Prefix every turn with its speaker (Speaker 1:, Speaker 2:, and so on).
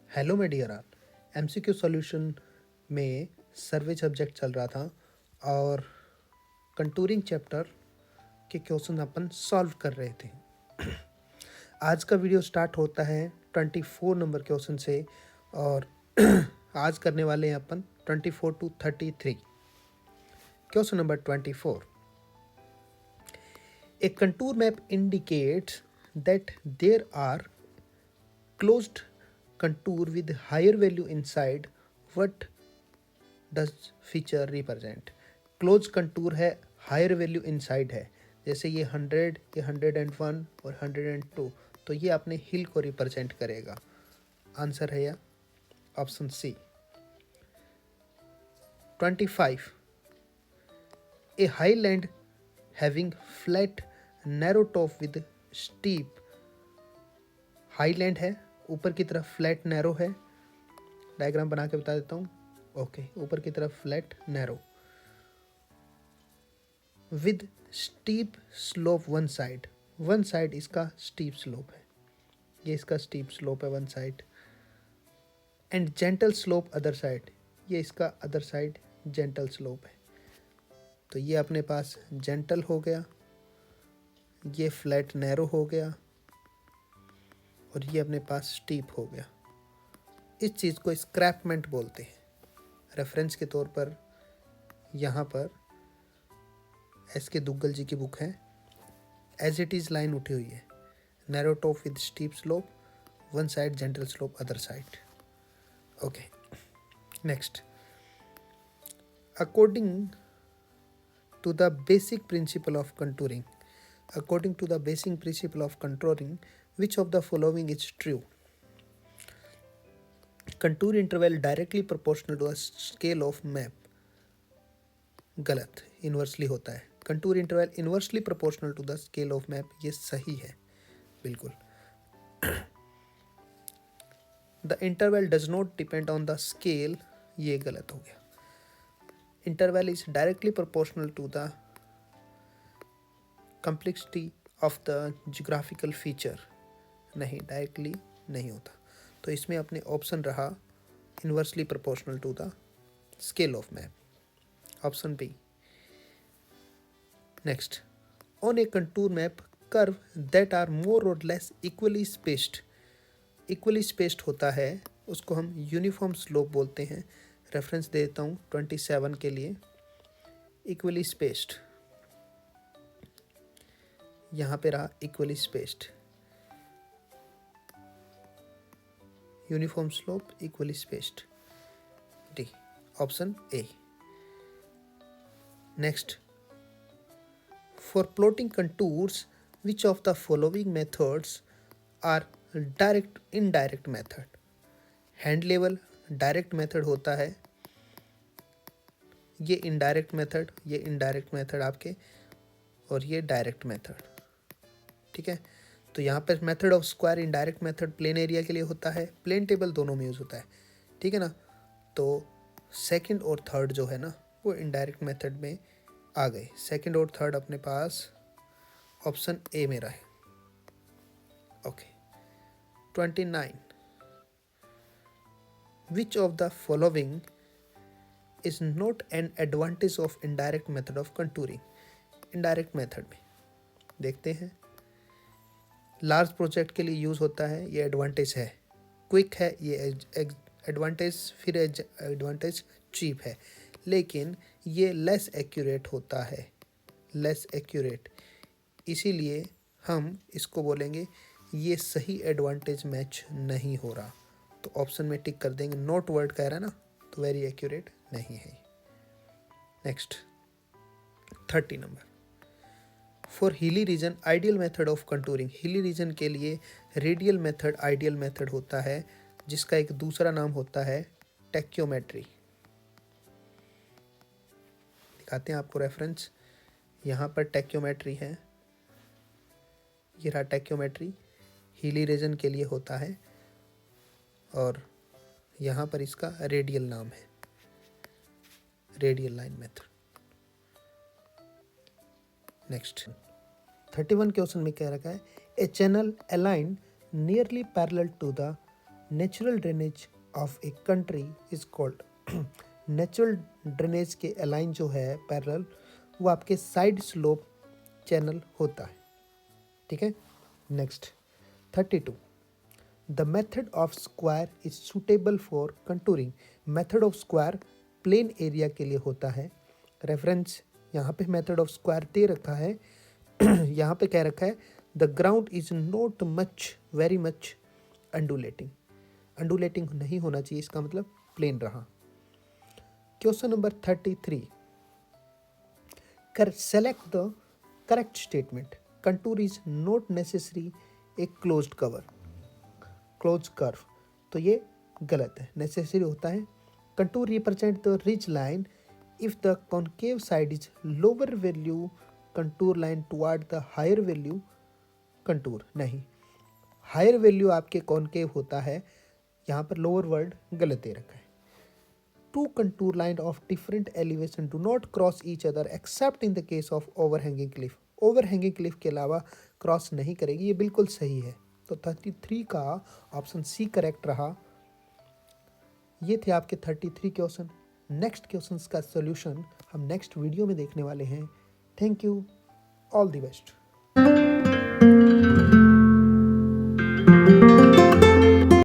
Speaker 1: Hello my dear all. MCQ solution में survey subject चल रहा था और कंटूरिंग चैप्टर के क्वेश्चन अपन सॉल्व कर रहे थे। आज का वीडियो स्टार्ट होता है 24 नंबर क्वेश्चन से और आज करने वाले हैं अपन 24 to 33। Question number 24। A contour map indicates that there are closed contour with higher value inside. What does feature represent? Close contour है, हायर वैल्यू इनसाइड है। जैसे ये 100, ये 101 और 102, तो ये अपने हिल को रिप्रेजेंट करेगा। आंसर है या option C. 25। A highland having flat narrow top with steep. Highland है, ऊपर की तरफ फ्लैट नैरो है। डायग्राम बना के बता देता हूँ। ओके, ऊपर की तरफ flat narrow with steep slope one side इसका स्टीप स्लोप है, ये इसका स्टीप स्लोप है one side. And gentle slope other side, ये इसका अदर साइड जेंटल स्लोप है। तो ये अपने पास जेंटल हो गया, ये फ्लैट नैरो हो गया और ये अपने पास स्टीप हो गया। इस चीज़ को स्क्रैपमेंट बोलते हैं। रेफरेंस के तौर पर यहाँ पर एस के दुग्गल जी की बुक है। एज इट इज़ लाइन उठी हुई है, narrow top with steep slope, one side gentle slope other side. Okay, next. According to the basic principle of contouring, according to the basic principle of contouring, which of the following is true? Contour interval directly proportional to a scale of map. गलत, inversely होता है। Contour interval inversely proportional to the scale of map, ये सही है बिल्कुल। The interval does not depend on the scale, ये गलत हो गया। Interval is directly proportional to the complexity of the geographical feature, नहीं, डायरेक्टली नहीं होता। तो इसमें अपने ऑप्शन रहा inversely proportional to the scale of map, option B. Next. On a contour map curve that are मोर और less equally spaced, equally spaced होता है उसको हम यूनिफॉर्म स्लोप बोलते हैं। रेफरेंस दे देता हूँ 27 के लिए। इक्वली स्पेस्ड, यहाँ पे रहा equally spaced, uniform slope equally spaced, D, option A. Next. For plotting contours which of the following methods are direct indirect method? Hand level direct method होता है, ये इनडायरेक्ट मेथड, ये इनडायरेक्ट मेथड आपके, और ये डायरेक्ट मेथड। ठीक है, तो यहाँ पर method of square indirect method plain area के लिए होता है, प्लेन टेबल दोनों में यूज़ होता है। ठीक है ना, तो सेकंड और थर्ड जो है ना वो इनडायरेक्ट मेथड में आ गए। सेकंड और थर्ड अपने पास ऑप्शन ए में रहे। Okay. 29। Which of the following is not an advantage of indirect method of contouring? Indirect method में देखते हैं, लार्ज प्रोजेक्ट के लिए यूज़ होता है, ये एडवांटेज है। क्विक है, ये एडवांटेज, फिर एडवांटेज चीप है, लेकिन ये लेस एक्यूरेट होता है, लेस एक्यूरेट। इसीलिए हम इसको बोलेंगे ये सही एडवांटेज मैच नहीं हो रहा, तो ऑप्शन में टिक कर देंगे। नॉट वर्ड कह रहा है ना, तो वेरी एक्यूरेट नहीं है। Next. 30 number. For hilly region ideal method of contouring, hilly region के लिए रेडियल मेथड आइडियल मेथड होता है, जिसका एक दूसरा नाम होता है टेक्योमेट्री। दिखाते हैं आपको रेफरेंस, यहाँ पर टेक्योमेट्री है, ये रहा टेक्योमेट्री, हिली रीजन के लिए होता है, और यहाँ पर इसका रेडियल नाम है, radial line method. Next. 31 question में क्या रखा है? A channel align nearly parallel to the natural drainage of a country is called, natural drainage के अलाइन जो है पैरेलल, वो आपके साइड स्लोप चैनल होता है, ठीक है। Next 32, the method of square is suitable for contouring. Method of square plain area के लिए होता है। रेफरेंस यहाँ पे मेथड ऑफ स्क्वायर दे रखा है यहाँ पे कह रखा है the ground is not much very much undulating. Undulating नहीं होना चाहिए, इसका मतलब प्लेन रहा। Question number 33, select the correct statement. Contour is not necessary a closed cover, close curve, तो ये गलत है, नेसेसरी होता है। Contour represent the ridge line if the concave side is lower value contour line toward the higher value contour, नहीं, higher value आपके concave होता है, यहाँ पर लोअर वर्ड गलत दे रखा है। Two contour line of different elevation do not cross each other except in the case of overhanging cliff. Overhanging cliff के अलावा क्रॉस नहीं करेगी, ये बिल्कुल सही है। तो 33 का ऑप्शन सी करेक्ट रहा। ये थे आपके 33 क्वेश्चन। नेक्स्ट क्वेश्चंस का सॉल्यूशन हम नेक्स्ट वीडियो में देखने वाले हैं। Thank you, all the best.